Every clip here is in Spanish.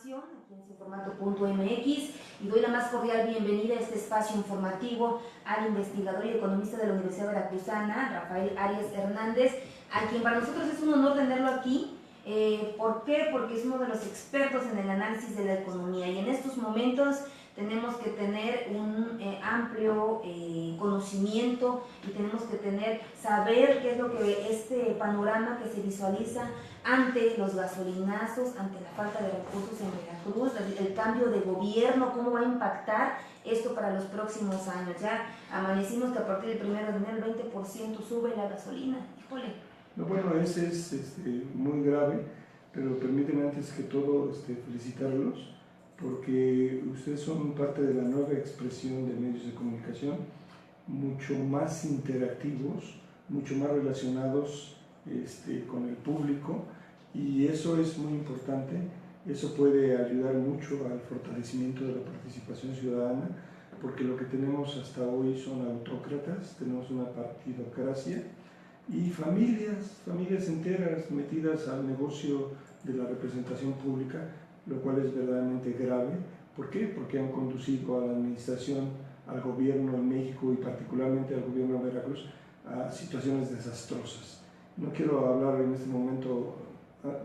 información aquí en Sinformato.mx y doy la más cordial bienvenida a este espacio informativo al investigador y economista de la Universidad Veracruzana, Rafael Arias Hernández, a quien para nosotros es un honor tenerlo aquí. ¿Por qué? Porque es uno de los expertos en el análisis de la economía y en estos momentos tenemos que tener un amplio conocimiento y tenemos que saber qué es lo que este panorama que se visualiza ante los gasolinazos, ante la falta de recursos en Veracruz, el cambio de gobierno, cómo va a impactar esto para los próximos años. Ya amanecimos que a partir del 1 de enero el 20% sube la gasolina. Híjole. No, bueno, ese es muy grave, pero permíteme antes que todo felicitarlos porque ustedes son parte de la nueva expresión de medios de comunicación, mucho más interactivos, mucho más relacionados con el público, y eso es muy importante. Eso puede ayudar mucho al fortalecimiento de la participación ciudadana, porque lo que tenemos hasta hoy son autócratas, tenemos una partidocracia y familias enteras metidas al negocio de la representación pública, lo cual es verdaderamente grave. ¿Por qué? Porque han conducido a la administración, al gobierno en México y particularmente al gobierno de Veracruz a situaciones desastrosas. No quiero hablar en este momento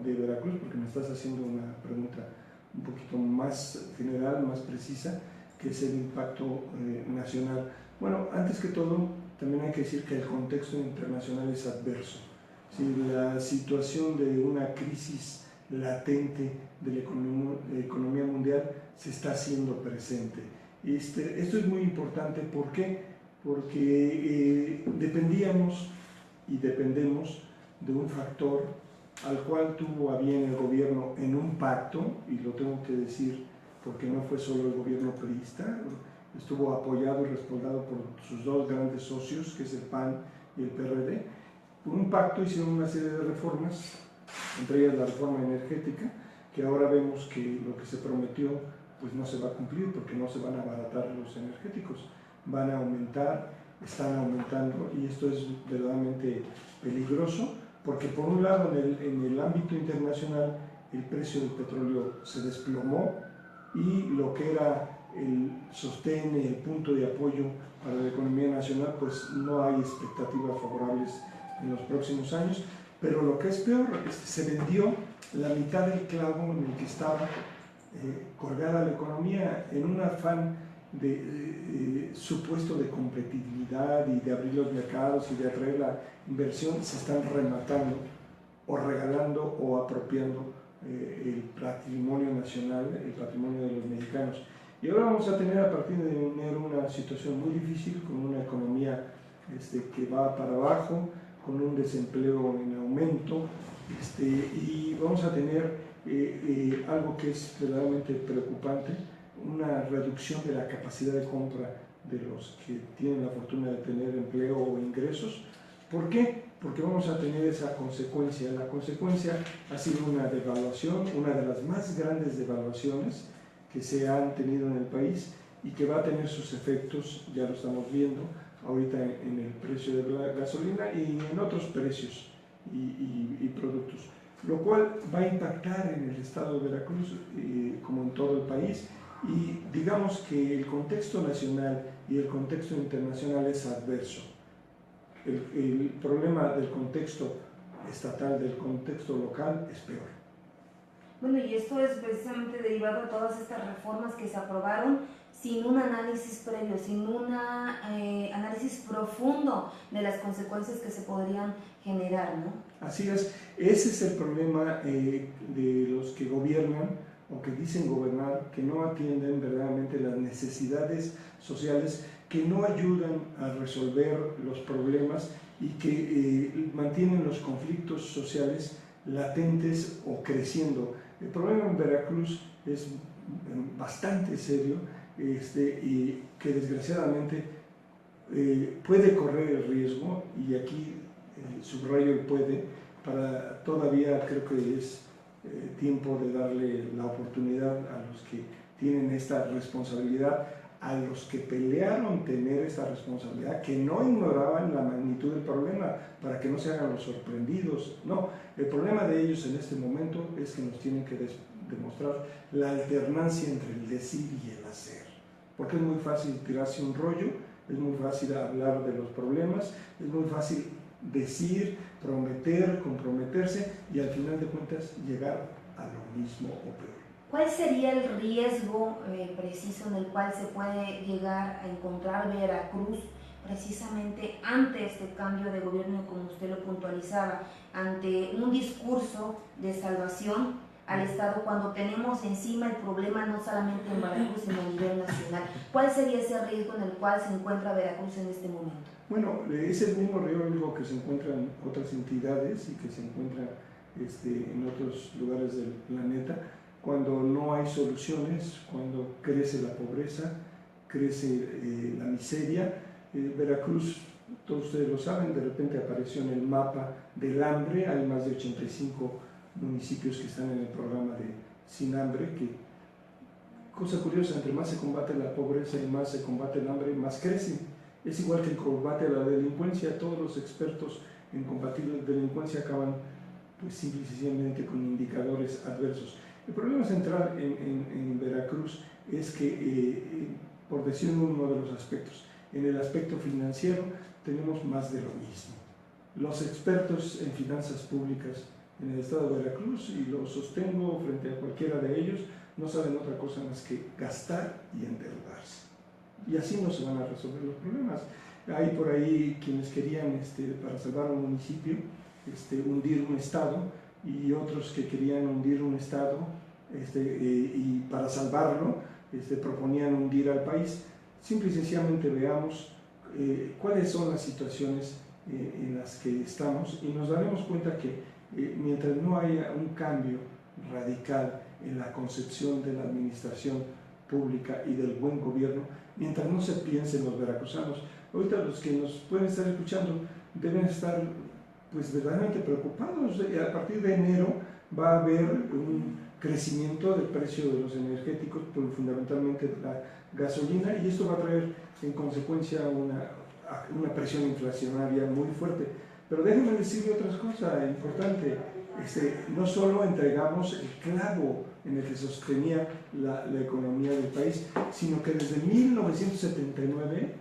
de Veracruz porque me estás haciendo una pregunta un poquito más general, más precisa, que es el impacto nacional. Bueno, antes que todo, también hay que decir que el contexto internacional es adverso. Si la situación de una crisis latente de la economía mundial se está haciendo presente. Esto es muy importante. ¿Por qué? Porque dependíamos y dependemos de un factor al cual tuvo a bien el gobierno en un pacto, y lo tengo que decir porque no fue solo el gobierno priista, estuvo apoyado y respaldado por sus dos grandes socios, que es el PAN y el PRD. Por un pacto hicieron una serie de reformas, entre ellas la reforma energética, que ahora vemos que lo que se prometió pues no se va a cumplir, porque no se van a abaratar los energéticos, van a aumentar, están aumentando, y esto es verdaderamente peligroso, porque por un lado en el ámbito internacional el precio del petróleo se desplomó y lo que era el sostén, el punto de apoyo para la economía nacional, pues no hay expectativas favorables en los próximos años. Pero lo que es peor, se vendió la mitad del clavo en el que estaba colgada la economía en un afán de supuesto de competitividad y de abrir los mercados y de atraer la inversión. Se están rematando o regalando o apropiando el patrimonio nacional, el patrimonio de los mexicanos. Y ahora vamos a tener a partir de enero una situación muy difícil, con una economía que va para abajo, con un desempleo en aumento, y vamos a tener algo que es verdaderamente preocupante, una reducción de la capacidad de compra de los que tienen la fortuna de tener empleo o ingresos. ¿Por qué? Porque vamos a tener esa consecuencia. La consecuencia ha sido una devaluación, una de las más grandes devaluaciones que se han tenido en el país y que va a tener sus efectos, ya lo estamos viendo ahorita en el precio de la gasolina y en otros precios y productos, lo cual va a impactar en el estado de Veracruz como en todo el país. Y digamos que el contexto nacional y el contexto internacional es adverso. El problema del contexto estatal, del contexto local, es peor. Bueno, y esto es precisamente derivado de todas estas reformas que se aprobaron sin un análisis previo, sin un análisis profundo de las consecuencias que se podrían generar, ¿no? Así es, ese es el problema de los que gobiernan o que dicen gobernar, que no atienden verdaderamente las necesidades sociales, que no ayudan a resolver los problemas y que mantienen los conflictos sociales latentes o creciendo. El problema en Veracruz es bastante serio y que desgraciadamente puede correr el riesgo, y aquí subrayo el puede, para todavía creo que es tiempo de darle la oportunidad a los que tienen esta responsabilidad, a los que pelearon tener esta responsabilidad, que no ignoraban la magnitud del problema, para que no se hagan los sorprendidos. No, el problema de ellos en este momento es que nos tienen que demostrar la alternancia entre el decir y el hacer. Porque es muy fácil tirarse un rollo, es muy fácil hablar de los problemas, es muy fácil decir, prometer, comprometerse y al final de cuentas llegar a lo mismo o peor. ¿Cuál sería el riesgo preciso en el cual se puede llegar a encontrar Veracruz precisamente ante este cambio de gobierno, como usted lo puntualizaba, ante un discurso de salvación al Estado cuando tenemos encima el problema no solamente en Veracruz, sino a nivel nacional? ¿Cuál sería ese riesgo en el cual se encuentra Veracruz en este momento? Bueno, es el mismo riesgo que se encuentra en otras entidades y que se encuentra en otros lugares del planeta, cuando no hay soluciones, cuando crece la pobreza, crece la miseria. Veracruz, todos ustedes lo saben, de repente apareció en el mapa del hambre, hay más de 85 municipios que están en el programa de Sin Hambre, que, cosa curiosa, entre más se combate la pobreza y más se combate el hambre, más crece. Es igual que el combate a la delincuencia, todos los expertos en combatir la delincuencia acaban pues simple y sencillamente con indicadores adversos. El problema central en Veracruz es que, por decir uno de los aspectos, en el aspecto financiero tenemos más de lo mismo. Los expertos en finanzas públicas en el estado de Veracruz, y lo sostengo frente a cualquiera de ellos, no saben otra cosa más que gastar y endeudarse. Y así no se van a resolver los problemas. Hay por ahí quienes querían, para salvar un municipio, hundir un estado, y otros que querían hundir un estado y para salvarlo proponían hundir al país. Simple y sencillamente veamos cuáles son las situaciones en las que estamos y nos daremos cuenta que mientras no haya un cambio radical en la concepción de la administración pública y del buen gobierno, mientras no se piense en los veracruzanos, ahorita los que nos pueden estar escuchando deben estar pues verdaderamente preocupados. A partir de enero va a haber un crecimiento del precio de los energéticos, fundamentalmente de la gasolina, y esto va a traer en consecuencia una presión inflacionaria muy fuerte. Pero déjenme decirle otra cosa importante. No solo entregamos el clavo en el que sostenía la economía del país, sino que desde 1979,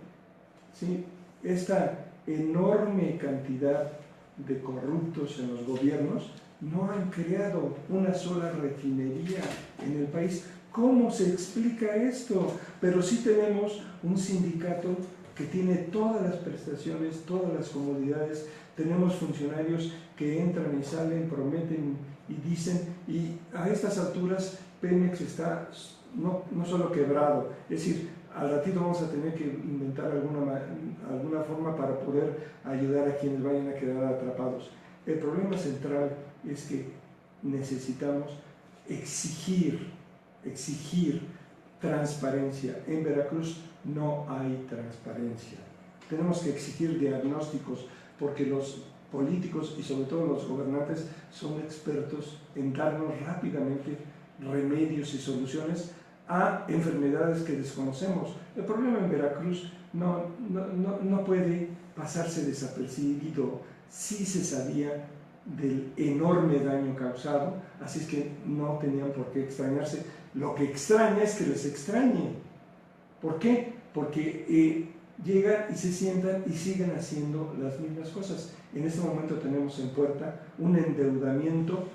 ¿sí?, esta enorme cantidad de corruptos en los gobiernos no han creado una sola refinería en el país. ¿Cómo se explica esto? Pero sí tenemos un sindicato que tiene todas las prestaciones, todas las comodidades, tenemos funcionarios que entran y salen, prometen y dicen, y a estas alturas Pemex está no solo quebrado, es decir, al ratito vamos a tener que inventar alguna forma para poder ayudar a quienes vayan a quedar atrapados. El problema central es que necesitamos exigir transparencia. En Veracruz no hay transparencia. Tenemos que exigir diagnósticos porque los políticos y sobre todo los gobernantes son expertos en darnos rápidamente remedios y soluciones a enfermedades que desconocemos. El problema en Veracruz no puede pasarse desapercibido. Sí se sabía del enorme daño causado, así es que no tenían por qué extrañarse. Lo que extraña es que les extrañe. ¿Por qué? Porque llegan y se sientan y siguen haciendo las mismas cosas. En este momento tenemos en puerta un endeudamiento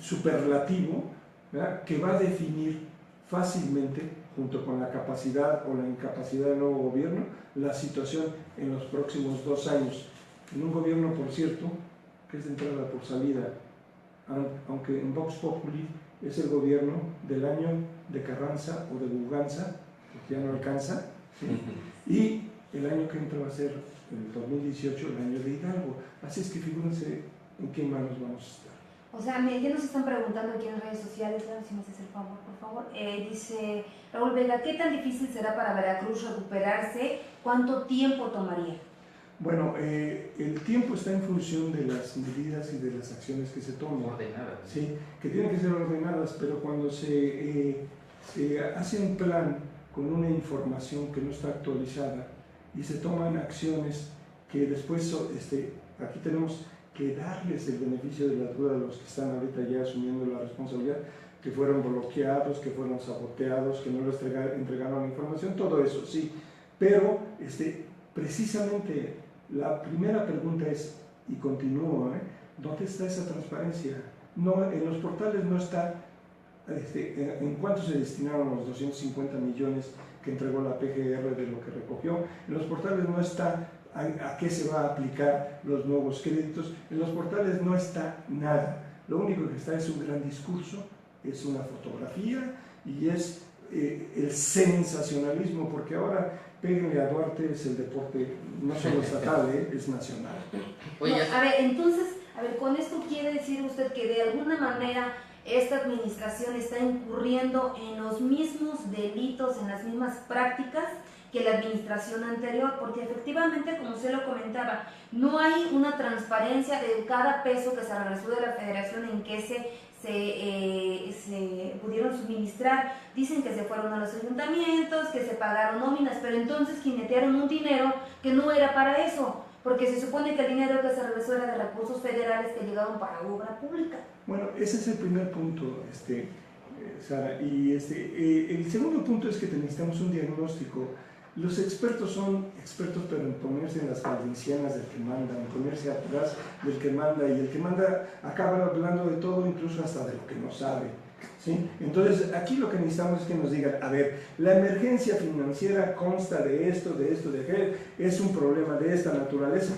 superlativo, ¿verdad?, que va a definir fácilmente, junto con la capacidad o la incapacidad del nuevo gobierno, la situación en los próximos 2 años. En un gobierno, por cierto, que es de entrada por salida, aunque en Vox Populi es el gobierno del año de Carranza o de Buganza, porque ya no alcanza, ¿sí?, y el año que entra va a ser, el 2018, el año de Hidalgo. Así es que figúrense en qué manos vamos a estar. O sea, ya nos están preguntando aquí en redes sociales, claro, si me haces el favor, por favor. Dice Raúl Vega, ¿qué tan difícil será para Veracruz recuperarse? ¿Cuánto tiempo tomaría? Bueno, el tiempo está en función de las medidas y de las acciones que se toman. Ordenadas. Sí, que tienen que ser ordenadas, pero cuando se hace un plan con una información que no está actualizada y se toman acciones que después, aquí tenemos que darles el beneficio de la duda a los que están ahorita ya asumiendo la responsabilidad, que fueron bloqueados, que fueron saboteados, que no les entregaron la información, todo eso, sí. Pero precisamente la primera pregunta es, y continúo, ¿dónde está esa transparencia? No, en los portales no está en cuánto se destinaron los 250 millones que entregó la PGR de lo que recogió. En los portales no está a qué se va a aplicar los nuevos créditos. En los portales no está nada. Lo único que está es un gran discurso, es una fotografía y es el sensacionalismo, porque ahora péguenle a Duarte es el deporte no solo estatal, es nacional. Oye, no, a ver, entonces, con esto quiere decir usted que de alguna manera esta administración está incurriendo en los mismos delitos, en las mismas prácticas que la administración anterior, porque efectivamente, como usted lo comentaba, no hay una transparencia de cada peso que se regresó de la federación en que se pudieron suministrar. Dicen que se fueron a los ayuntamientos, que se pagaron nóminas, pero entonces jinetearon un dinero que no era para eso, porque se supone que el dinero que se regresó era de recursos federales que llegaron para obra pública. Bueno, ese es el primer punto, Sara. Y el segundo punto es que necesitamos un diagnóstico. Los expertos son expertos, pero en ponerse en las valencianas del que manda, en ponerse atrás del que manda, y el que manda acaba hablando de todo, incluso hasta de lo que no sabe, ¿sí? Entonces, aquí lo que necesitamos es que nos digan, a ver, la emergencia financiera consta de esto, de aquel, es un problema de esta naturaleza.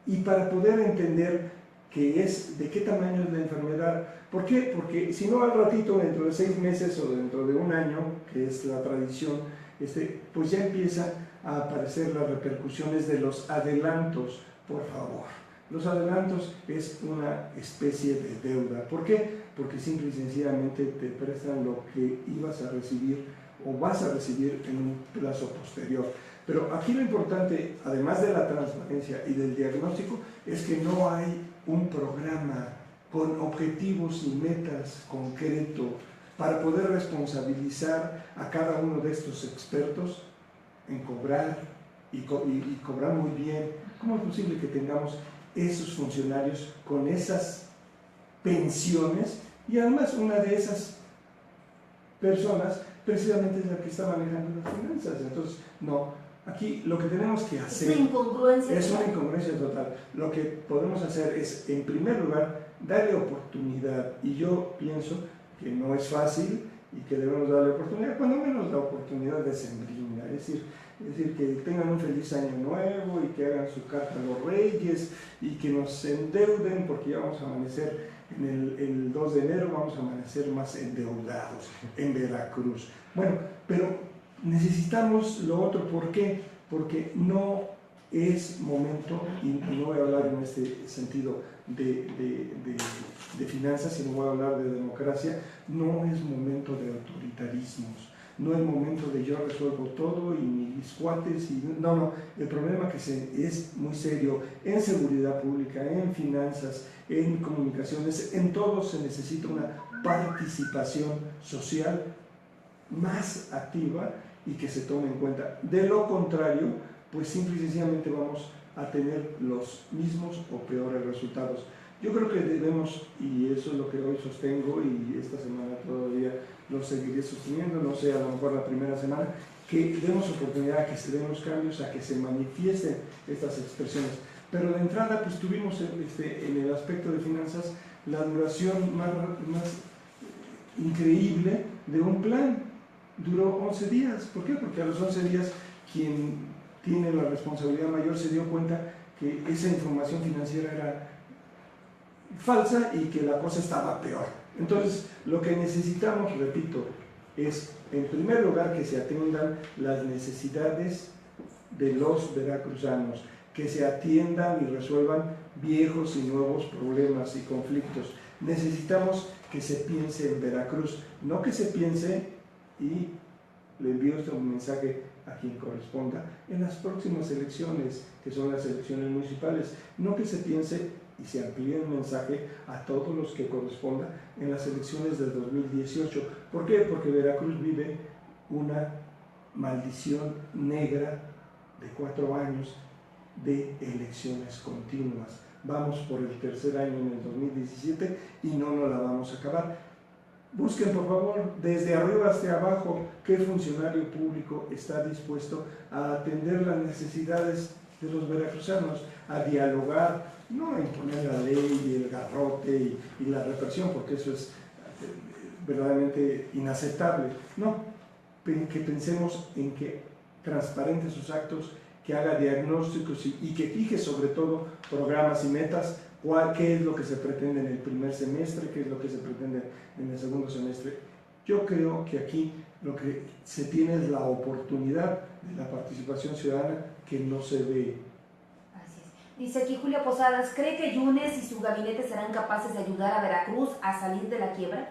Y para poder entender de qué tamaño es la enfermedad. ¿Por qué? Porque si no, al ratito, dentro de 6 meses o dentro de un año, que es la tradición, pues ya empiezan a aparecer las repercusiones de los adelantos. Por favor, los adelantos es una especie de deuda. ¿Por qué? Porque simple y sencillamente te prestan lo que ibas a recibir o vas a recibir en un plazo posterior. Pero aquí lo importante, además de la transparencia y del diagnóstico, es que no hay un programa con objetivos y metas concretos para poder responsabilizar a cada uno de estos expertos en cobrar y cobrar muy bien. ¿Cómo es posible que tengamos esos funcionarios con esas pensiones? Y además una de esas personas precisamente es la que está manejando las finanzas. Entonces, no, aquí lo que tenemos que hacer es una incongruencia total. Lo que podemos hacer es, en primer lugar, darle oportunidad, y yo pienso que no es fácil y que debemos darle oportunidad, cuando menos la oportunidad de sembrina, es decir, que tengan un feliz año nuevo y que hagan su carta a los reyes y que nos endeuden, porque ya vamos a amanecer el 2 de enero, vamos a amanecer más endeudados en Veracruz. Bueno, pero necesitamos lo otro. ¿Por qué? Porque no es momento, y no voy a hablar en este sentido de finanzas, sino voy a hablar de democracia, no es momento de autoritarismos, no es momento de yo resuelvo todo y mis cuates, no, el problema es muy serio en seguridad pública, en finanzas, en comunicaciones, en todo se necesita una participación social más activa y que se tome en cuenta. De lo contrario, pues simple y sencillamente vamos a tener los mismos o peores resultados. Yo creo que debemos, y eso es lo que hoy sostengo y esta semana todavía lo seguiré sosteniendo, no sé, a lo mejor la primera semana, que demos oportunidad a que se den los cambios, a que se manifiesten estas expresiones. Pero de entrada, pues tuvimos en el aspecto de finanzas la duración más increíble de un plan. Duró 11 días. ¿Por qué? Porque a los 11 días quien tiene la responsabilidad mayor se dio cuenta que esa información financiera era falsa y que la cosa estaba peor. Entonces, lo que necesitamos, repito, es en primer lugar que se atiendan las necesidades de los veracruzanos, que se atiendan y resuelvan viejos y nuevos problemas y conflictos. Necesitamos que se piense en Veracruz, no que se piense, y le envío este mensaje a quien corresponda, en las próximas elecciones, que son las elecciones municipales, no que se piense y se amplíe el mensaje a todos los que corresponda en las elecciones del 2018. ¿Por qué? Porque Veracruz vive una maldición negra de 4 años de elecciones continuas. vamos por el tercer año en el 2017 y no nos la vamos a acabar. Busquen por favor desde arriba hasta abajo qué funcionario público está dispuesto a atender las necesidades de los veracruzanos, a dialogar, no a imponer la ley y el garrote y la represión, porque eso es verdaderamente inaceptable. No, que pensemos en que transparente sus actos, que haga diagnósticos y que fije sobre todo programas y metas, qué es lo que se pretende en el primer semestre, qué es lo que se pretende en el segundo semestre. Yo creo que aquí lo que se tiene es la oportunidad de la participación ciudadana que no se ve. Así es. Dice aquí Julia Posadas, ¿cree que Yunes y su gabinete serán capaces de ayudar a Veracruz a salir de la quiebra?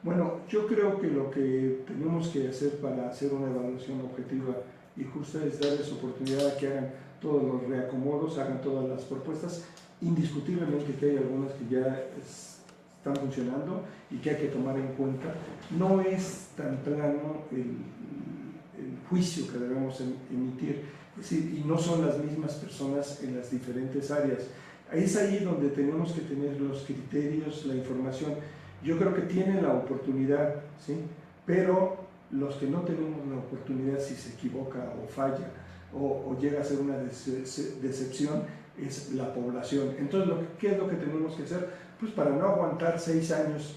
Bueno, yo creo que lo que tenemos que hacer para hacer una evaluación objetiva y justa es darles oportunidad a que hagan todos los reacomodos, hagan todas las propuestas. Indiscutiblemente que hay algunas que ya están funcionando y que hay que tomar en cuenta. No es tan plano el juicio que debemos emitir, es decir, y no son las mismas personas en las diferentes áreas. Es ahí donde tenemos que tener los criterios, la información. Yo creo que tienen la oportunidad, ¿sí? Pero los que no tenemos la oportunidad, si se equivoca o falla o llega a ser una decepción, es la población. Entonces, ¿qué es lo que tenemos que hacer? Pues para no aguantar 6 años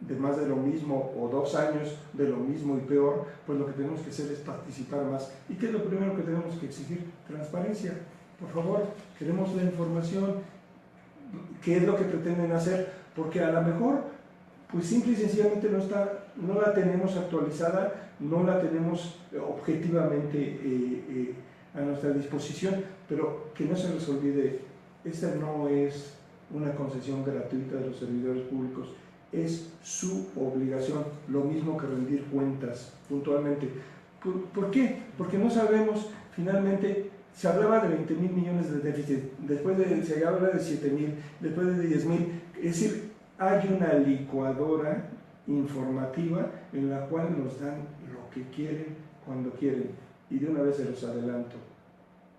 de más de lo mismo o 2 años de lo mismo y peor, pues lo que tenemos que hacer es participar más. ¿Y qué es lo primero que tenemos que exigir? Transparencia. Por favor, queremos la información, qué es lo que pretenden hacer, porque a lo mejor pues simple y sencillamente no la tenemos actualizada, no la tenemos objetivamente a nuestra disposición, pero que no se les olvide, esta no es una concesión gratuita de los servidores públicos, es su obligación, lo mismo que rendir cuentas puntualmente. ¿Por qué? Porque no sabemos, finalmente, se hablaba de 20,000 millones de déficit, después se habla de 7,000, después de 10,000, es decir, hay una licuadora informativa en la cual nos dan lo que quieren, cuando quieren, y de una vez se los adelanto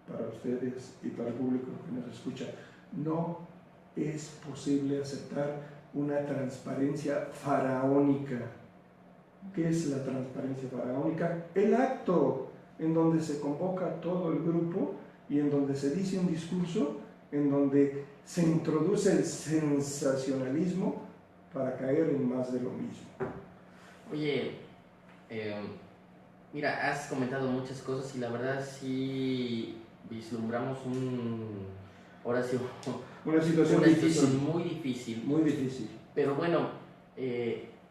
para ustedes y para el público que nos escucha, no es posible aceptar una transparencia faraónica. ¿Qué es la transparencia faraónica? El acto en donde se convoca todo el grupo y en donde se dice un discurso, en donde se introduce el sensacionalismo para caer en más de lo mismo. Oye, mira, has comentado muchas cosas y la verdad sí vislumbramos una situación muy difícil. Muy difícil. Pero bueno,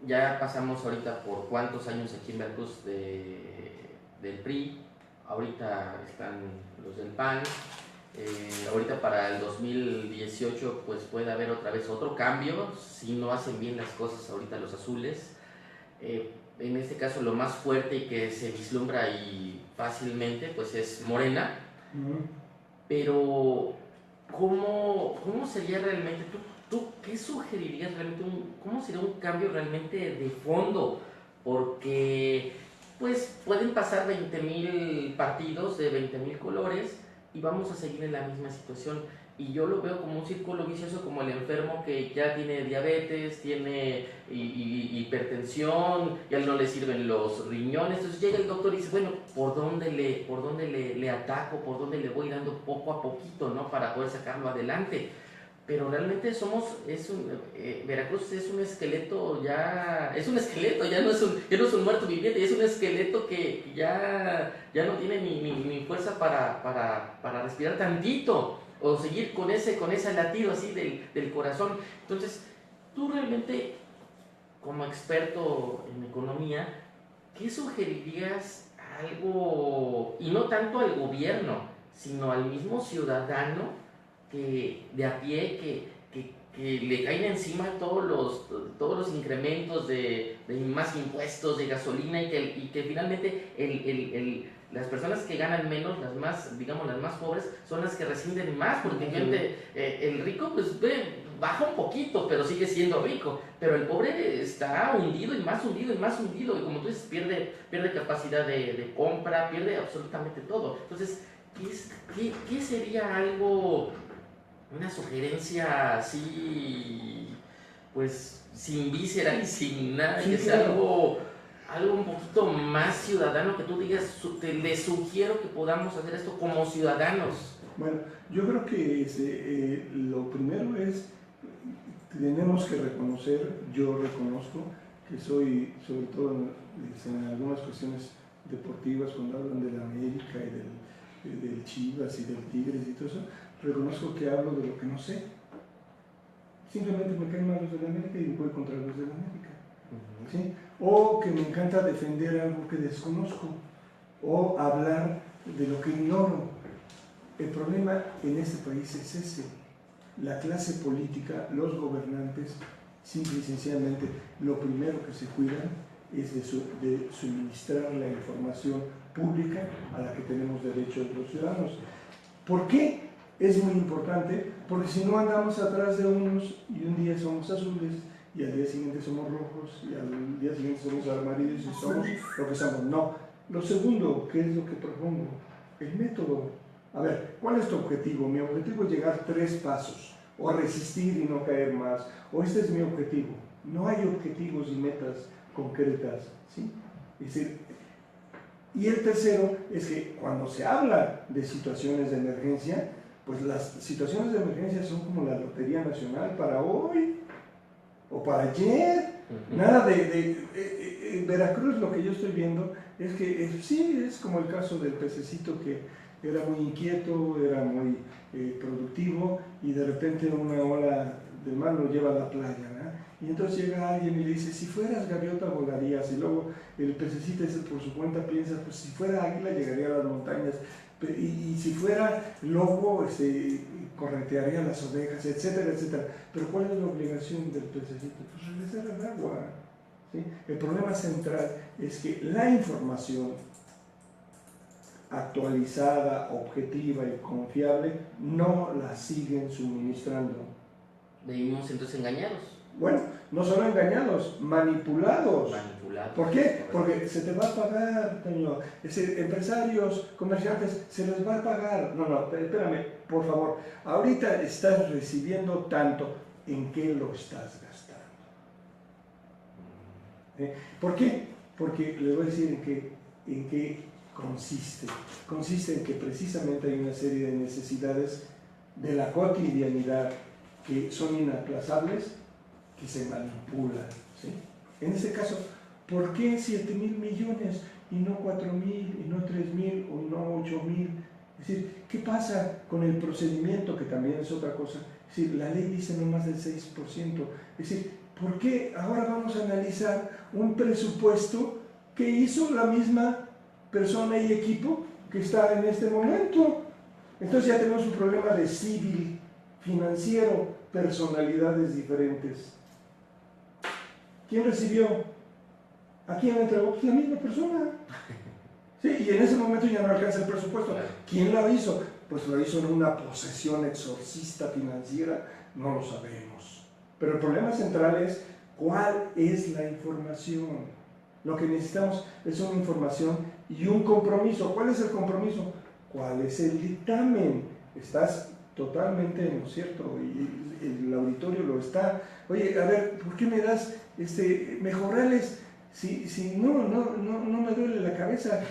ya pasamos ahorita por cuántos años aquí en Veracruz del PRI, ahorita están los del PAN, ahorita para el 2018 pues puede haber otra vez otro cambio, si no hacen bien las cosas ahorita los azules. En este caso lo más fuerte y que se vislumbra y fácilmente pues es Morena. Pero ¿cómo sería realmente, tú qué sugerirías realmente, cómo sería un cambio realmente de fondo? Porque pues pueden pasar 20,000 partidos de 20,000 colores y vamos a seguir en la misma situación. Y yo lo veo como un círculo vicioso, como el enfermo que ya tiene diabetes, tiene hipertensión, ya no le sirven los riñones. Entonces llega el doctor y dice, bueno, ¿por dónde le ataco? ¿Por dónde le voy dando poco a poquito, ¿no? Para poder sacarlo adelante. Pero realmente Veracruz es un esqueleto ya no es un muerto viviente, es un esqueleto que ya no tiene ni fuerza para respirar tantito o seguir con ese latido así del corazón. Entonces, tú realmente, como experto en economía, ¿qué sugerirías algo, y no tanto al gobierno, sino al mismo ciudadano de a pie que le caen encima todos los incrementos de más impuestos, de gasolina y que finalmente las personas que ganan menos, las más pobres, son las que reciben más, porque el rico pues baja un poquito, pero sigue siendo rico, pero el pobre está hundido y más hundido y más hundido, y como tú dices, pierde capacidad de compra, pierde absolutamente todo. Entonces, ¿qué sería algo una sugerencia así, pues sin víscera y sin nada, Sí, que sea algo un poquito más ciudadano, que tú digas, le sugiero que podamos hacer esto como ciudadanos. Bueno, yo creo que lo primero es, tenemos que reconocer, yo reconozco que soy, sobre todo en algunas cuestiones deportivas, cuando hablan de la América y del Chivas y del Tigres y todo eso, reconozco que hablo de lo que no sé. Simplemente me caen mal los de la América y voy contra los de la América. ¿Sí? O que me encanta defender algo que desconozco, o hablar de lo que ignoro. El problema en este país es ese. La clase política, los gobernantes, simple y sencillamente, lo primero que se cuidan es de suministrar la información pública a la que tenemos derecho los ciudadanos. ¿Por qué? Es muy importante, porque si no andamos atrás de unos y un día somos azules y al día siguiente somos rojos y al día siguiente somos amarillos y somos lo que somos. No. Lo segundo, ¿qué es lo que propongo? El método. A ver, ¿cuál es tu objetivo? Mi objetivo es llegar 3 pasos, o resistir y no caer más, o este es mi objetivo. No hay objetivos y metas concretas, ¿sí? Es decir, y el tercero es que cuando se habla de situaciones de emergencia, pues las situaciones de emergencia son como la Lotería Nacional para hoy o para ayer. Nada en Veracruz lo que yo estoy viendo es que sí, es como el caso del pececito que era muy inquieto, era muy productivo y de repente una ola de mar lo lleva a la playa, ¿verdad? Y entonces llega alguien y le dice, si fueras gaviota volarías, y luego el pececito ese por su cuenta piensa, pues si fuera águila llegaría a las montañas, y si fuera lobo corretearía las ovejas, etcétera, etcétera. Pero ¿cuál es la obligación del pececito? Pues regresar al agua, ¿sí? El problema central es que la información actualizada, objetiva y confiable no la siguen suministrando. Vivimos entonces engañados. Bueno, no solo engañados, manipulados. ¿Por qué? Porque se te va a pagar, Toño. Es decir, empresarios, comerciantes, se les va a pagar. No, espérame, por favor. Ahorita estás recibiendo tanto, ¿en qué lo estás gastando? ¿Por qué? Porque le voy a decir en qué consiste. Consiste en que precisamente hay una serie de necesidades de la cotidianidad que son inaplazables, que se manipulan, ¿sí? En este caso, ¿por qué 7,000 millones y no 4,000 y no 3,000 o no 8,000? Es decir, ¿qué pasa con el procedimiento, que también es otra cosa? Es decir, la ley dice no más del 6%. Es decir, ¿por qué ahora vamos a analizar un presupuesto que hizo la misma persona y equipo que está en este momento? Entonces ya tenemos un problema de civil, financiero, personalidades diferentes. ¿Quién recibió? ¿A quién entregó? Pues la misma persona. Sí, y en ese momento ya no alcanza el presupuesto. ¿Quién lo hizo? Pues lo hizo en una posesión exorcista financiera, no lo sabemos. Pero el problema central es cuál es la información. Lo que necesitamos es una información y un compromiso. ¿Cuál es el compromiso? ¿Cuál es el dictamen? Estás totalmente en lo cierto y el auditorio lo está. Oye, a ver, ¿por qué me das mejorales? Si no me duele la cabeza,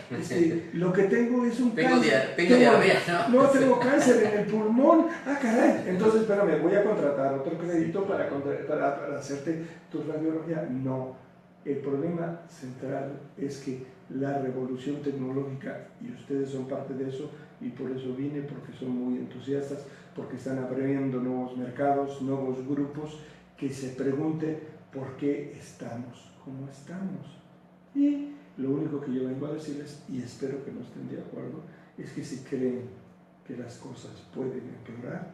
lo que tengo es un cáncer. Tengo diarrea, ¿no? No, tengo cáncer en el pulmón. Ah, caray. Entonces, espérame, voy a contratar otro crédito para hacerte tu radiología. No. El problema central es que la revolución tecnológica, y ustedes son parte de eso, y por eso vine, porque son muy entusiastas, porque están abriendo nuevos mercados, nuevos grupos, que se pregunten por qué estamos como estamos. Y lo único que yo vengo a decirles, y espero que no estén de acuerdo, es que si creen que las cosas pueden empeorar,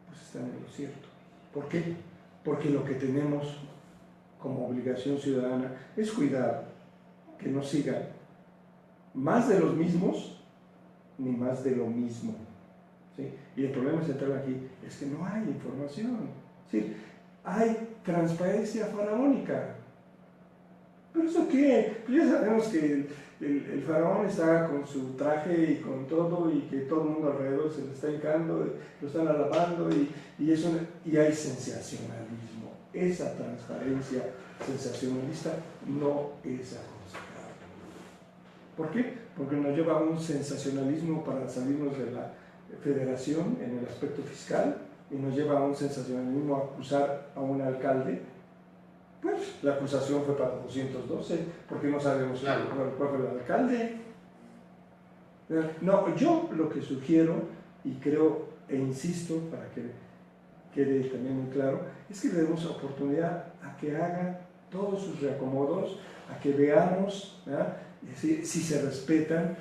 pues están en lo cierto. ¿Por qué? Porque lo que tenemos como obligación ciudadana es cuidar que no sigan más de los mismos ni más de lo mismo, ¿sí? Y el problema central aquí es que no hay información, ¿sí? Hay transparencia faraónica, pero ¿Pero eso qué? Pues ya sabemos que el faraón está con su traje y con todo, y que todo el mundo alrededor se le está hincando, lo están alabando, y hay sensacionalismo. Esa transparencia sensacionalista no es aconsejable. ¿Por qué? Porque nos lleva a un sensacionalismo para salirnos de la federación en el aspecto fiscal, y nos lleva a un sensacionalismo a acusar a un alcalde. Pues la acusación fue para 212, porque no sabemos cuál fue el alcalde. No, yo lo que sugiero, y creo e insisto para que quede también muy claro, es que le demos oportunidad a que haga todos sus reacomodos, a que veamos si se respetan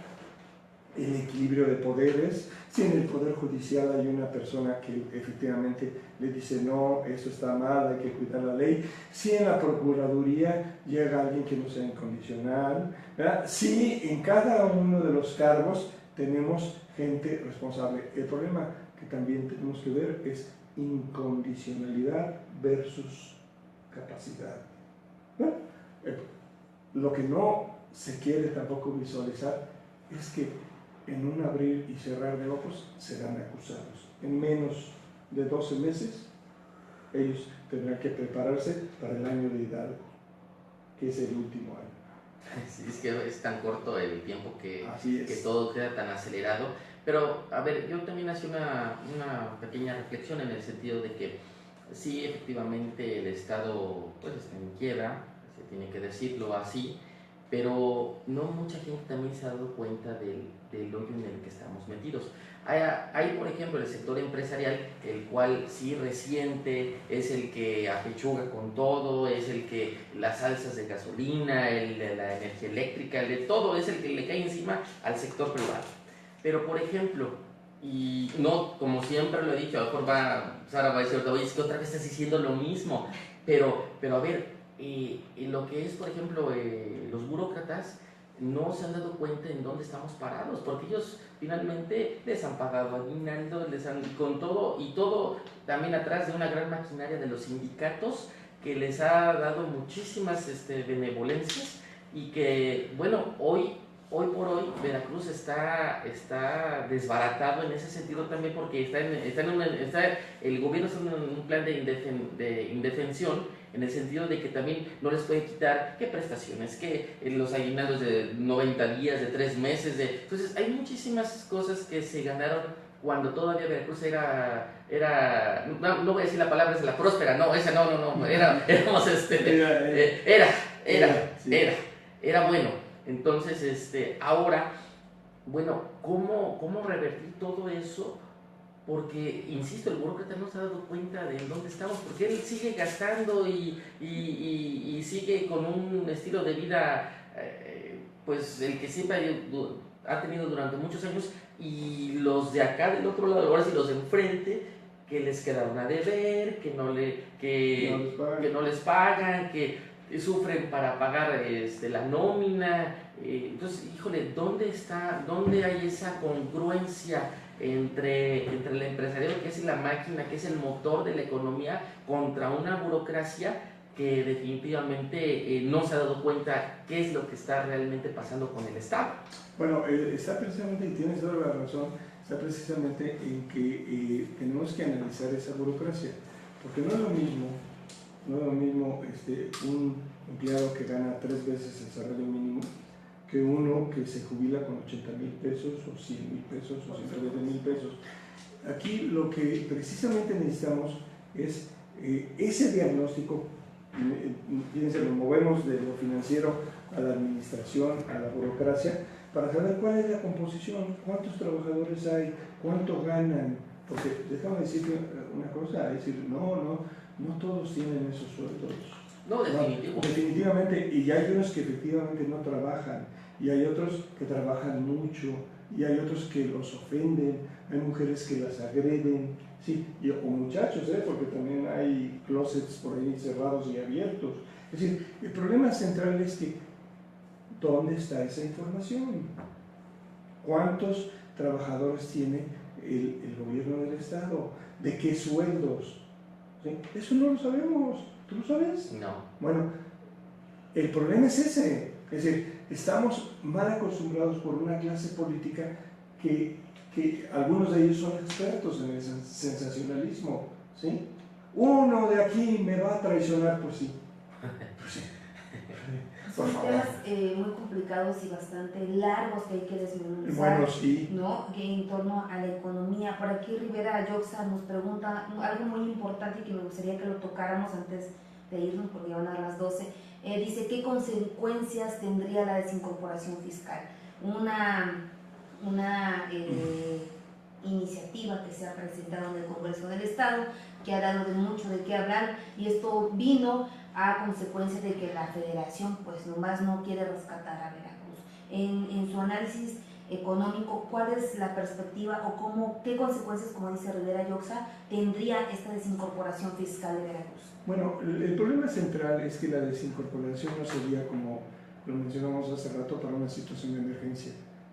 el equilibrio de poderes, si en el Poder Judicial hay una persona que efectivamente le dice no, eso está mal, hay que cuidar la ley, si en la Procuraduría llega alguien que no sea incondicional, ¿verdad? Si en cada uno de los cargos tenemos gente responsable. El problema que también tenemos que ver es incondicionalidad versus capacidad. ¿Verdad? Lo que no se quiere tampoco visualizar es que en un abrir y cerrar de ojos serán acusados. En menos de 12 meses ellos tendrán que prepararse para el año de Hidalgo, que es el último año. Sí, es que es tan corto el tiempo que es. todo queda tan acelerado. Pero, a ver, yo también hacía una pequeña reflexión en el sentido de que sí, efectivamente el Estado pues está en quiebra, se tiene que decirlo así, pero no mucha gente también se ha dado cuenta del hoyo en el que estamos metidos. Hay, por ejemplo, el sector empresarial, el cual sí resiente, es el que apechuga con todo, es el que las alzas de gasolina, el de la energía eléctrica, el de todo, es el que le cae encima al sector privado. Pero, por ejemplo, y no, como siempre lo he dicho, a lo mejor Sara va a decir, oye, es que otra vez estás diciendo lo mismo, pero a ver, lo que es, por ejemplo, los burócratas no se han dado cuenta en dónde estamos parados, porque ellos finalmente les han pagado aguinaldo, con todo, y todo también atrás de una gran maquinaria de los sindicatos que les ha dado muchísimas benevolencias, y que, bueno, hoy por hoy Veracruz está desbaratado en ese sentido también, porque el gobierno está en un plan de indefensión, en el sentido de que también no les puede quitar qué prestaciones, que los aguinaldos de 90 días, de 3 meses, entonces hay muchísimas cosas que se ganaron cuando todavía Veracruz era no voy a decir la palabra, es la próspera, no, esa no, éramos era bueno. Entonces, ahora, bueno, ¿cómo revertir todo eso? Porque, insisto, el burócrata no se ha dado cuenta de dónde estamos, porque él sigue gastando y sigue con un estilo de vida, pues el que siempre ha tenido durante muchos años, y los de acá del otro lado, ahora sí los de enfrente, que les quedaron a deber, que no les pagan, que sufren para pagar la nómina. Entonces, híjole, ¿dónde hay esa congruencia entre el empresariado, que es la máquina, que es el motor de la economía, contra una burocracia que definitivamente no se ha dado cuenta qué es lo que está realmente pasando con el Estado? Bueno, está precisamente, y tienes toda la razón, está precisamente en que tenemos que analizar esa burocracia, porque no es lo mismo un empleado que gana 3 veces el salario mínimo que uno que se jubila con 80,000 pesos o 100,000 pesos o 120,000 pesos. Aquí lo que precisamente necesitamos es ese diagnóstico. Fíjense, nos movemos de lo financiero a la administración, a la burocracia, para saber cuál es la composición, cuántos trabajadores hay, cuánto ganan, porque déjame decirte una cosa, es decir, no todos tienen esos sueldos. No, definitivamente, y hay unos que efectivamente no trabajan, y hay otros que trabajan mucho, y hay otros que los ofenden, hay mujeres que las agreden, sí, o muchachos, porque también hay closets por ahí cerrados y abiertos. Es decir, el problema central es que ¿dónde está esa información? ¿Cuántos trabajadores tiene el gobierno del Estado? ¿De qué sueldos? ¿Sí? Eso no lo sabemos. ¿Tú lo sabes? No. Bueno, el problema es ese. Es decir, estamos mal acostumbrados por una clase política que algunos de ellos son expertos en el sensacionalismo, ¿sí? Uno de aquí me va a traicionar, pues sí. Pues sí. Son temas muy complicados y bastante largos que hay que desmenuzar, bueno, sí, ¿no? En torno a la economía. Por aquí Rivera Yoxa nos pregunta algo muy importante y que me gustaría que lo tocáramos antes de irnos porque ya van a dar las 12. Dice, ¿qué consecuencias tendría la desincorporación fiscal? Una iniciativa que se ha presentado en el Congreso del Estado, que ha dado mucho de qué hablar, y esto vino a consecuencia de que la Federación pues nomás no quiere rescatar a Veracruz. En su análisis económico, ¿cuál es la perspectiva o qué consecuencias, como dice Rivera Yoxa, tendría esta desincorporación fiscal de Veracruz? Bueno, el problema central es que la desincorporación no sería, como lo mencionamos hace rato, para una situación de emergencia.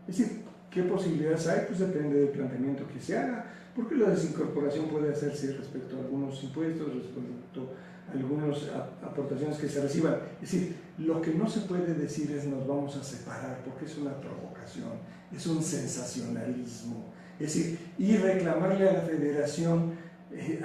Es decir, ¿qué posibilidades hay? Pues depende del planteamiento que se haga, porque la desincorporación puede hacerse respecto a algunos impuestos, respecto a algunas aportaciones que se reciban. Es decir, lo que no se puede decir es nos vamos a separar, porque es una provocación, es un sensacionalismo. Es decir, y reclamarle a la Federación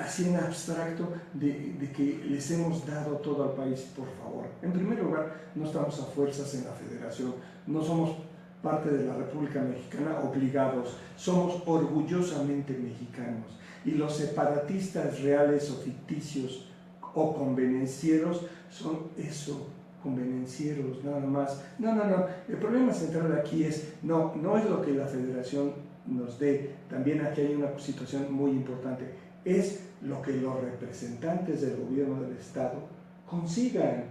así en abstracto de que les hemos dado todo al país, por favor. En primer lugar, no estamos a fuerzas en la Federación, no somos parte de la República Mexicana obligados, somos orgullosamente mexicanos, y los separatistas reales o ficticios o convenencieros son eso, convenencieros, nada más. No, el problema central aquí es, no es lo que la Federación nos dé, también aquí hay una situación muy importante, es lo que los representantes del gobierno del Estado consigan.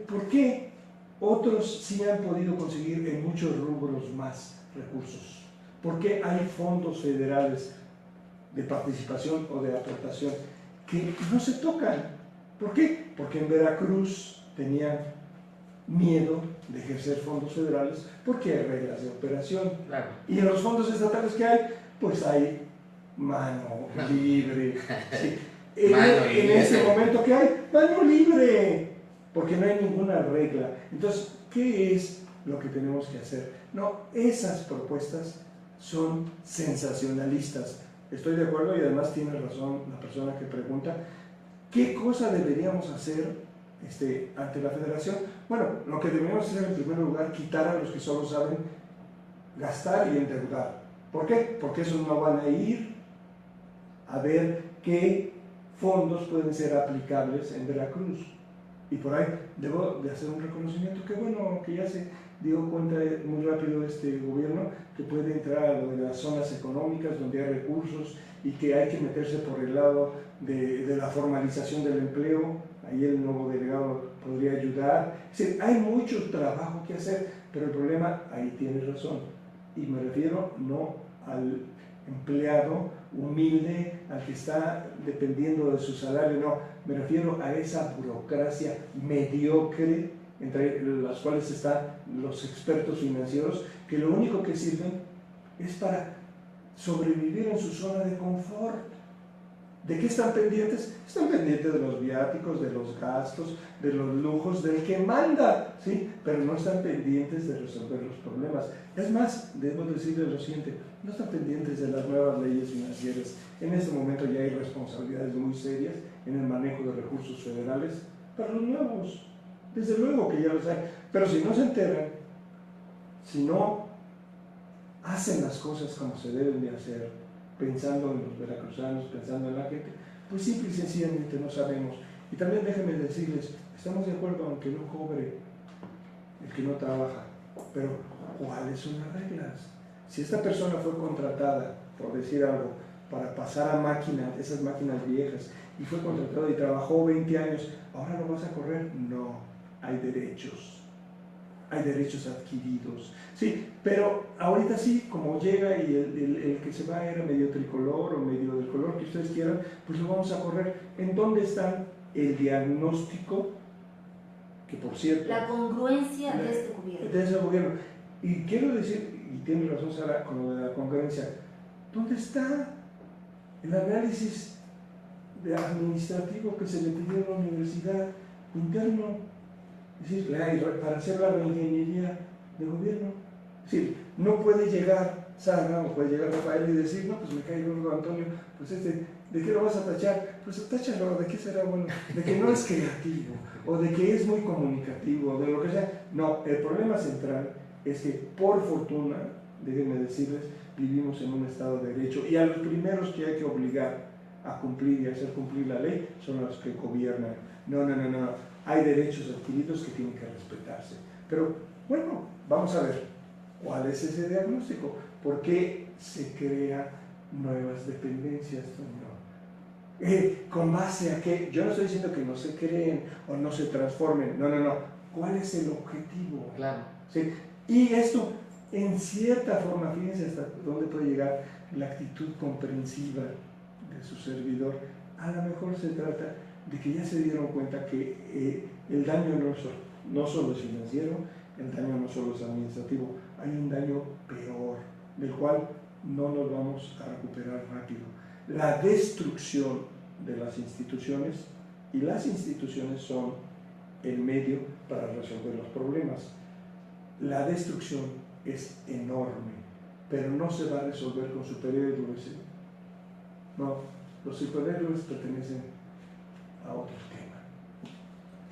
¿Por qué otros sí han podido conseguir en muchos rubros más recursos? ¿Por qué hay fondos federales de participación o de aportación que no se tocan? ¿Por qué? Porque en Veracruz tenían miedo de ejercer fondos federales porque hay reglas de operación. Claro. Y en los fondos estatales que hay, pues hay mano libre. Sí. En ese momento que hay, mano libre, porque no hay ninguna regla. Entonces, ¿qué es lo que tenemos que hacer? No, esas propuestas son sensacionalistas. Estoy de acuerdo y además tiene razón la persona que pregunta, ¿qué cosa deberíamos hacer ante la Federación? Bueno, lo que deberíamos hacer en primer lugar, quitar a los que solo saben gastar y endeudar. ¿Por qué? Porque esos no van a ir a ver qué fondos pueden ser aplicables en Veracruz. Y por ahí debo de hacer un reconocimiento, que bueno, que ya se dio cuenta muy rápido este gobierno que puede entrar a lo de las zonas económicas donde hay recursos y que hay que meterse por el lado de la formalización del empleo. Ahí el nuevo delegado podría ayudar. Es decir, hay mucho trabajo que hacer, pero el problema, ahí tienes razón, y me refiero no al empleado humilde, al que está dependiendo de su salario, no, me refiero a esa burocracia mediocre entre las cuales están los expertos financieros, que lo único que sirven es para sobrevivir en su zona de confort. ¿De qué están pendientes? Están pendientes de los viáticos, de los gastos, de los lujos, del que manda, ¿sí? Pero no están pendientes de resolver los problemas. Es más, debo decirles lo siguiente, no están pendientes de las nuevas leyes financieras. En este momento ya hay responsabilidades muy serias en el manejo de recursos federales para los nuevos. Desde luego que ya los hay, pero si no se enteran, si no hacen las cosas como se deben de hacer, pensando en los veracruzanos, pensando en la gente, pues simple y sencillamente no sabemos. Y también déjenme decirles, estamos de acuerdo aunque no cobre el que no trabaja, pero ¿cuáles son las reglas? Si esta persona fue contratada, por decir algo, para pasar a máquinas, esas máquinas viejas, y fue contratado y trabajó 20 años, ¿ahora lo vas a correr? No, hay derechos adquiridos. Sí, pero ahorita sí, como llega y el que se va era medio tricolor o medio del color que ustedes quieran, pues lo vamos a correr. ¿En dónde está el diagnóstico? Que por cierto... La congruencia de este gobierno. De ese gobierno. Y quiero decir, y tiene razón Sara con lo de la congruencia, ¿dónde está el análisis administrativo que se le pidió a la universidad interno? Es decir, para hacer la reingeniería de gobierno. Es decir, no puede llegar Sara o puede llegar Rafael y decir, no, pues me cae gordo Antonio, pues ¿de qué lo vas a tachar? Pues táchalo, ¿de qué será bueno? De que no es creativo, o de que es muy comunicativo, o de lo que sea. No, el problema central es que, por fortuna, déjenme decirles, vivimos en un Estado de Derecho y a los primeros que hay que obligar a cumplir y a hacer cumplir la ley son los que gobiernan. No. Hay derechos adquiridos que tienen que respetarse. Pero, bueno, vamos a ver, ¿cuál es ese diagnóstico? ¿Por qué se crean nuevas dependencias, Toño? ¿Con base a qué? Yo no estoy diciendo que no se creen o no se transformen. No. ¿Cuál es el objetivo? Claro. ¿Sí? Y esto, en cierta forma, fíjense hasta dónde puede llegar la actitud comprensiva de su servidor. A lo mejor se trata de que ya se dieron cuenta que el daño no solo es financiero, el daño no solo es administrativo, hay un daño peor, del cual no nos vamos a recuperar rápido. La destrucción de las instituciones, y las instituciones son el medio para resolver los problemas. La destrucción es enorme, pero no se va a resolver con superhéroes. No, los superhéroes pertenecen a otro tema.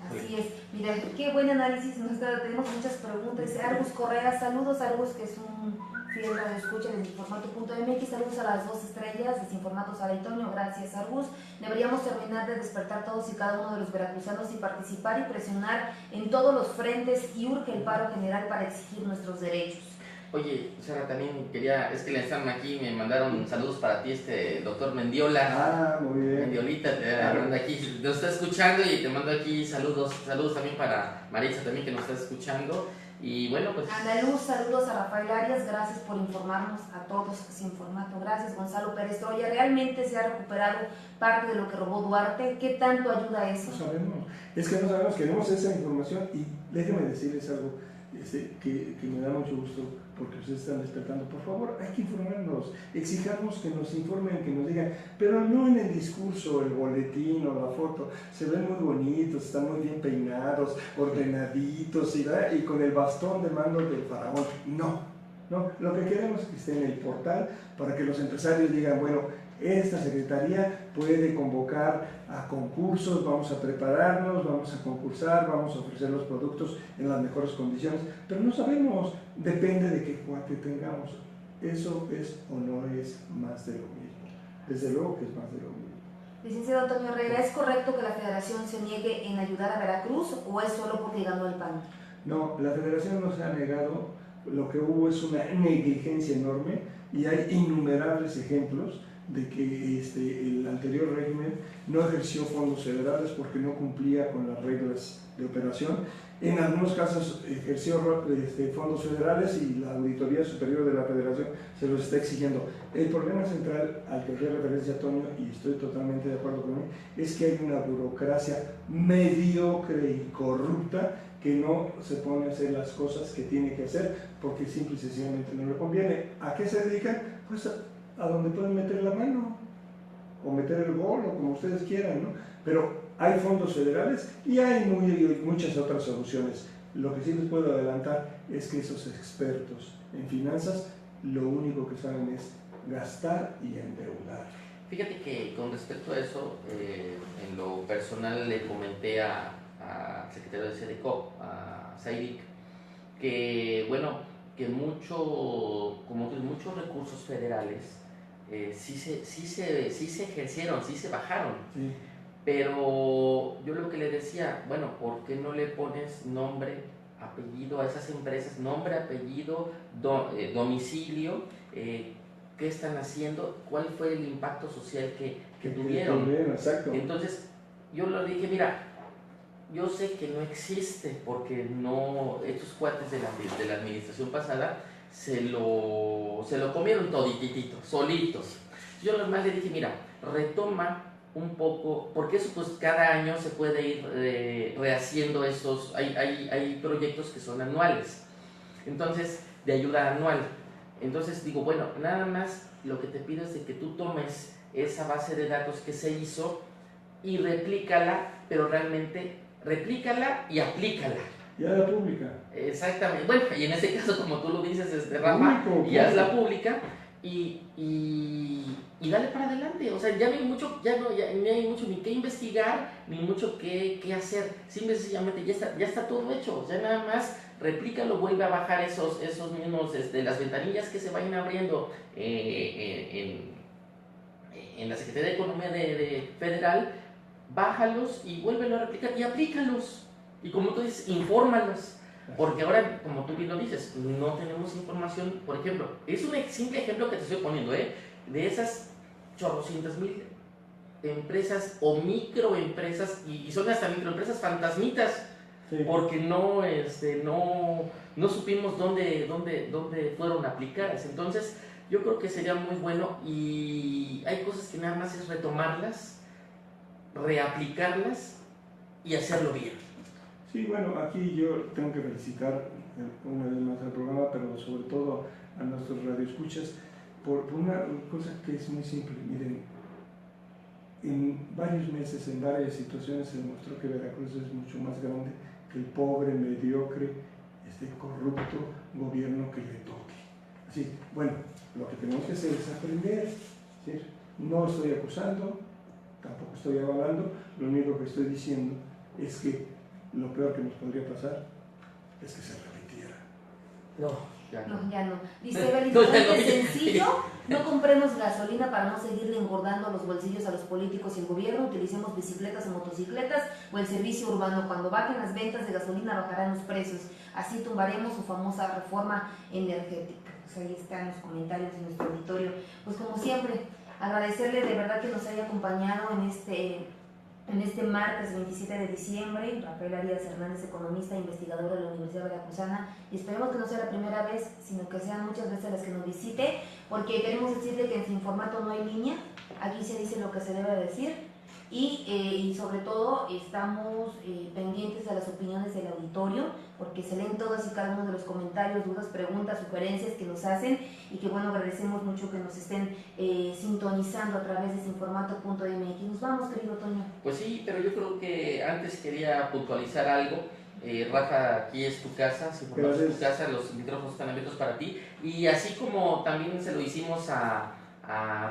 Así es. Mira, qué buen análisis. Tenemos muchas preguntas. Argus Correa, saludos. Argus, que es un fiel radioescucha de Desinformato.mx. Saludos a las 2 estrellas. Desinformato Antonio. Gracias, Argus. Deberíamos terminar de despertar todos y cada uno de los veracruzanos y participar y presionar en todos los frentes y urge el paro general para exigir nuestros derechos. Oye, Sara, también es que le están aquí, me mandaron saludos para ti, doctor Mendiola. Muy bien. Mendiolita, te manda aquí, nos está escuchando y te mando aquí saludos también para Maritza también que nos está escuchando. Y bueno, pues... Andaluz, saludos a Rafael Arias, gracias por informarnos a todos sin formato. Gracias, Gonzalo Pérez Troya. ¿Realmente se ha recuperado parte de lo que robó Duarte? ¿Qué tanto ayuda eso? No sabemos, es que no sabemos, queremos esa información y déjenme decirles algo que me da mucho gusto porque ustedes están despertando. Por favor, hay que informarnos, exijamos que nos informen, que nos digan, pero no en el discurso, el boletín o la foto. Se ven muy bonitos, están muy bien peinados, ordenaditos y con el bastón de mando del faraón. No, lo que queremos es que esté en el portal para que los empresarios digan, bueno, esta secretaría puede convocar a concursos, vamos a prepararnos, vamos a concursar, vamos a ofrecer los productos en las mejores condiciones, pero no sabemos, depende de qué cuate tengamos. Eso es o no es más de lo mismo. Desde luego que es más de lo mismo. Licenciado Antonio Herrera, ¿es correcto que la Federación se niegue en ayudar a Veracruz o es solo porque ganó el PAN? No, la Federación no se ha negado, lo que hubo es una negligencia enorme y hay innumerables ejemplos de que el anterior régimen no ejerció fondos federales porque no cumplía con las reglas de operación. En algunos casos ejerció fondos federales y la Auditoría Superior de la Federación se los está exigiendo. El problema central al que hacía referencia Antonio, y estoy totalmente de acuerdo con él, es que hay una burocracia mediocre y corrupta que no se pone a hacer las cosas que tiene que hacer porque simple y sencillamente no le conviene. ¿A qué se dedican? Pues a donde pueden meter la mano o meter el gol o como ustedes quieran, ¿no? Pero hay fondos federales y hay muchas otras soluciones. Lo que sí les puedo adelantar es que esos expertos en finanzas lo único que saben es gastar y endeudar. Fíjate que con respecto a eso, en lo personal le comenté al secretario de SEDECOP, a Sairik, que bueno, que muchos recursos federales sí se ejercieron, sí se bajaron. Sí. Pero yo lo que le decía, bueno, ¿por qué no le pones nombre, apellido a esas empresas? Nombre, apellido, domicilio, qué están haciendo, cuál fue el impacto social que tuvieron. Exacto. Entonces, yo le dije, mira, yo sé que no existe porque no, estos cuates de la administración pasada se lo comieron todititito, solitos. Yo nomás le dije, mira, retoma un poco, porque eso pues cada año se puede ir rehaciendo estos, hay proyectos que son anuales, entonces de ayuda anual. Entonces digo, bueno, nada más lo que te pido es de que tú tomes esa base de datos que se hizo y replícala, pero realmente replícala y aplícala. y hazla pública. Exactamente. Bueno, y en este caso, como tú lo dices, Rafa, y hazla pública y dale para adelante. O sea, ya no hay mucho, ya no hay mucho ni que investigar, ni mucho que hacer. Simple y sencillamente ya está todo hecho. O sea, nada más replícalo, vuelve a bajar esos mismos, las ventanillas que se vayan abriendo en la Secretaría de Economía de Federal, bájalos y vuélvelo a replicar y aplícalos. Y como tú dices, infórmalos. Porque ahora, como tú bien lo dices, no tenemos información. Por ejemplo, es un simple ejemplo que te estoy poniendo, de esas chorrocientas mil empresas o microempresas, y son hasta microempresas fantasmitas, sí. Porque no supimos dónde fueron aplicadas. Entonces, yo creo que sería muy bueno, y hay cosas que nada más es retomarlas, reaplicarlas y hacerlo bien. Sí, bueno, aquí yo tengo que felicitar una vez más al programa, pero sobre todo a nuestros radioescuchas, por una cosa que es muy simple. Miren, en varios meses, en varias situaciones, se demostró que Veracruz es mucho más grande que el pobre, mediocre, corrupto gobierno que le toque. Así, bueno, lo que tenemos que hacer es aprender, ¿sí? No estoy acusando, tampoco estoy avalando, lo único que estoy diciendo es que lo peor que nos podría pasar es que se repitiera. Ya no. Dice Belitamente sencillo, no compremos gasolina para no seguirle engordando los bolsillos a los políticos y el gobierno, utilicemos bicicletas o motocicletas o el servicio urbano. Cuando bajen las ventas de gasolina bajarán los precios, así tumbaremos su famosa reforma energética. Pues ahí están los comentarios de nuestro auditorio. Pues como siempre, agradecerle de verdad que nos haya acompañado en este martes 27 de diciembre, Rafael Arias Hernández, economista e investigador de la Universidad Veracruzana, y esperemos que no sea la primera vez, sino que sean muchas veces las que nos visite, porque queremos decirle que en Sin Formato no hay línea, aquí se dice lo que se debe decir, y sobre todo estamos pendientes de las opiniones del auditorio, porque se leen todas y cada uno de los comentarios, dudas, preguntas, sugerencias que nos hacen, y que bueno, agradecemos mucho que nos estén sintonizando a través de sinformato.mx. Nos vamos, querido Toño. Pues sí, pero yo creo que antes quería puntualizar algo. Rafa, aquí es tu casa, Sinformato es tu casa, los micrófonos están abiertos para ti, y así como también se lo hicimos a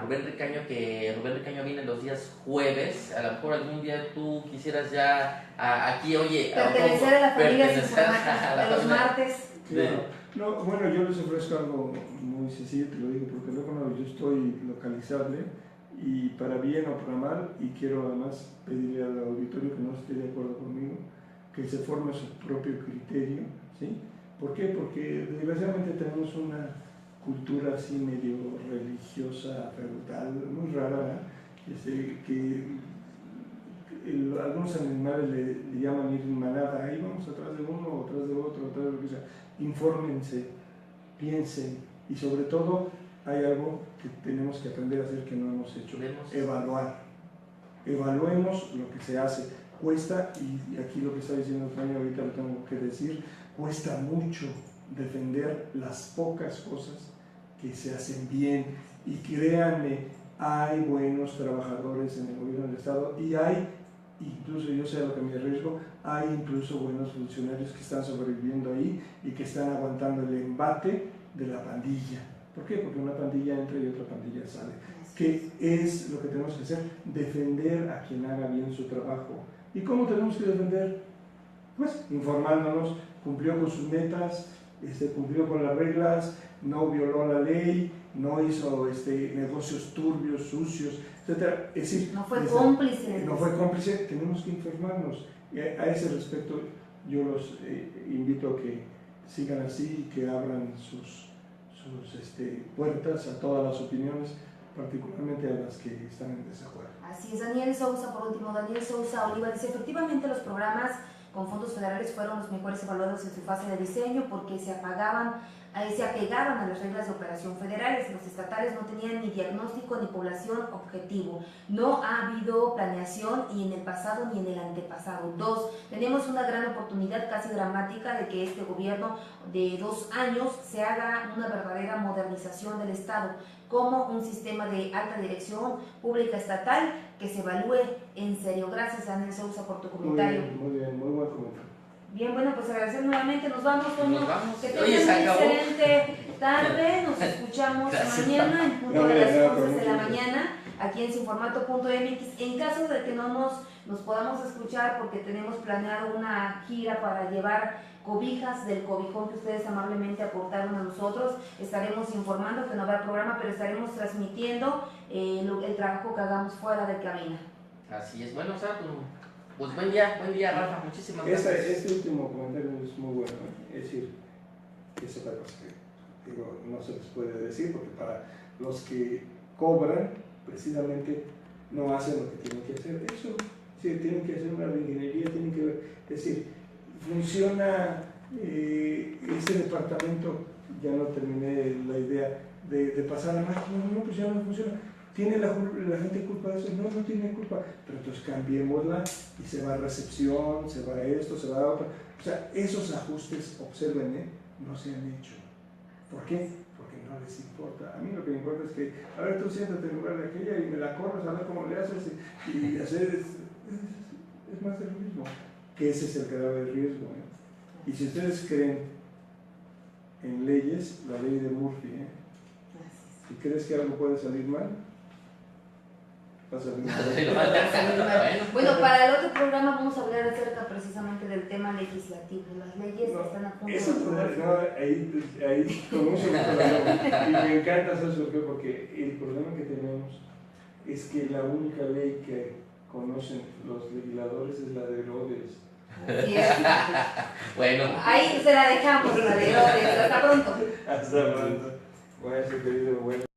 Rubén Ricaño, que Rubén Ricaño viene los días jueves, a lo mejor algún día tú quisieras ya aquí, oye, pertenecer a la familia Sinformato de los martes. Claro. No, bueno, yo les ofrezco algo muy sencillo, te lo digo porque luego yo estoy localizable, y para bien o para mal, y quiero además pedirle al auditorio que no esté de acuerdo conmigo, que se forme su propio criterio, ¿sí? ¿Por qué? Porque desgraciadamente tenemos una cultura así medio religiosa, feudal, muy rara, que algunos animales le llaman ir en manada, ahí vamos atrás de uno, atrás de otro, atrás de lo que sea. Infórmense, piensen, y sobre todo hay algo que tenemos que aprender a hacer que no hemos hecho: evaluar. Evaluemos lo que se hace. Cuesta, y aquí lo que está diciendo Toño ahorita lo tengo que decir, cuesta mucho defender las pocas cosas que se hacen bien, y créanme, hay buenos trabajadores en el gobierno del Estado, y hay, incluso yo sé a lo que me arriesgo, hay incluso buenos funcionarios que están sobreviviendo ahí y que están aguantando el embate de la pandilla. ¿Por qué? Porque una pandilla entra y otra pandilla sale. ¿Qué es lo que tenemos que hacer? Defender a quien haga bien su trabajo. ¿Y cómo tenemos que defender? Pues informándonos, cumplió con sus metas, cumplió con las reglas, no violó la ley, no hizo negocios turbios, sucios, etc. Es decir, no fue cómplice. No fue cómplice, tenemos que informarnos. Y a ese respecto yo los invito a que sigan así y que abran sus puertas a todas las opiniones, particularmente a las que están en desacuerdo. Así es. Daniel Sousa, por último, Daniel Sousa Oliva dice: efectivamente los programas con fondos federales fueron los mejores evaluados en su fase de diseño porque se apegaban a las reglas de operación federales. Los estatales no tenían ni diagnóstico ni población objetivo. No ha habido planeación ni en el pasado ni en el antepasado. 2. Tenemos una gran oportunidad casi dramática de que este gobierno de 2 años se haga una verdadera modernización del Estado, como un sistema de alta dirección pública estatal que se evalúe en serio. Gracias, Daniel Sousa, por tu comentario. Muy bien, muy buen comentario. Bien, bueno, pues agradecer nuevamente. Nos vamos, Toño. Nos vamos. Que Oye, tengan se una acabó. excelente tarde. Nos escuchamos Gracias. mañana en punto No, de las no, 11 de la mucho. mañana aquí en sinformato.mx. En caso de que no nos podamos escuchar porque tenemos planeado una gira para llevar cobijas del cobijón que ustedes amablemente aportaron a nosotros, estaremos informando que no habrá programa, pero estaremos transmitiendo el trabajo que hagamos fuera de cabina. Así es. Bueno, o sea, pues buen día, Rafa. Muchísimas gracias. Este último comentario es muy bueno, es decir, que es otra cosa que digo, no se les puede decir, porque para los que cobran, precisamente no hacen lo que tienen que hacer. Eso, sí, tienen que hacer una reingeniería, tienen que ver, es decir, funciona ese departamento, ya no terminé la idea de pasar a máquina, no, pues ya no funciona. ¿Tiene la gente culpa de eso? No, no tiene culpa, pero entonces cambiémosla y se va a recepción, se va a esto, se va a otro. O sea, esos ajustes, observen, no se han hecho. ¿Por qué? Porque no les importa. A mí lo que me importa es que, a ver, tú siéntate en lugar de aquella y me la corres, a ver cómo le haces y hacer es más de lo mismo. Que ese es el grave riesgo. Y si ustedes creen en leyes, la ley de Murphy, si crees que algo puede salir mal, va a salir mal. Bueno, para el otro programa vamos a hablar acerca precisamente del tema legislativo, las leyes que están a punto Eso, ahí con mucho gusto lo hago. Y me encanta hacer eso porque el problema que tenemos es que la única ley que conocen los legisladores es la de Herodes. Sí, es. Bueno. Ahí se la dejamos, la de Herodes. Hasta pronto. Hasta pronto. Bueno, querido, bueno.